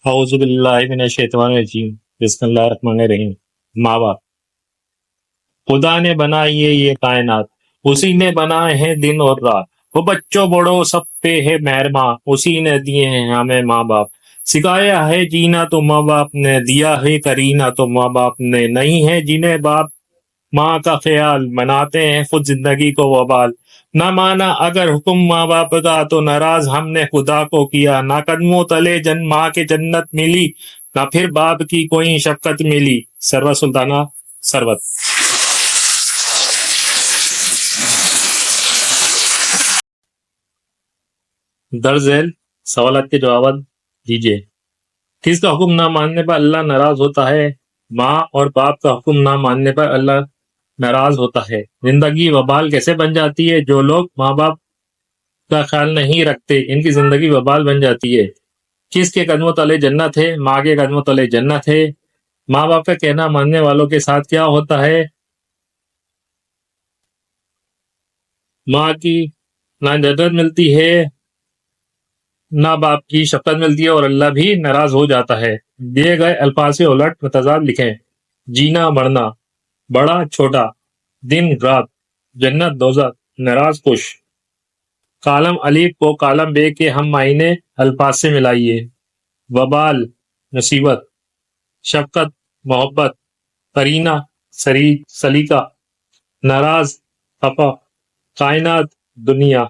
اعوذ باللہ من الشیطان الرجیم، بسم اللہ الرحمن الرحیم۔ ماں باپ، خدا نے بنائی ہے یہ کائنات، اسی نے بنائے ہیں دن اور رات، وہ بچوں بڑوں سب پہ ہے مہرباں، اسی نے دیے ہیں ہمیں ماں باپ، سکھایا ہے جینا تو ماں باپ نے، دیا ہے کرینا تو ماں باپ نے، نہیں ہے جنہیں باپ ماں کا خیال، بناتے ہیں خود زندگی کو وبال، نہ مانا اگر حکم ماں باپ کا تو ناراض ہم نے خدا کو کیا، نہ قدموں تلے ماں کے جنت ملی، نہ پھر باپ کی کوئی شفقت ملی۔ سروت سلطانہ سروت۔ درج ذیل سوالات کے جوابات دیجیے۔ کس کا حکم نہ ماننے پر اللہ ناراض ہوتا ہے؟ ماں اور باپ کا حکم نہ ماننے پر اللہ ناراض ہوتا ہے۔ زندگی وبال کیسے بن جاتی ہے؟ جو لوگ ماں باپ کا خیال نہیں رکھتے ان کی زندگی وبال بن جاتی ہے۔ کس کے قدموں تلے جنت ہے؟ ماں کے قدموں تلے جنت ہے۔ ماں باپ کا کہنا ماننے والوں کے ساتھ کیا ہوتا ہے؟ ماں کی نہ جنت ملتی ہے نہ باپ کی شفقت ملتی ہے، اور اللہ بھی ناراض ہو جاتا ہے۔ دیے گئے الفاظ سے الٹ متضاد لکھیں۔ جینا مرنا، بڑا چھوٹا، دن رات، جنت دوزخ، ناراض خوش۔ کالم الف کو کالم بے کے ہم معنی الفاظ سے ملائیے۔ وبال مصیبت، شفقت محبت، قرینہ سلیقہ، ناراض خفا، کائنات دنیا۔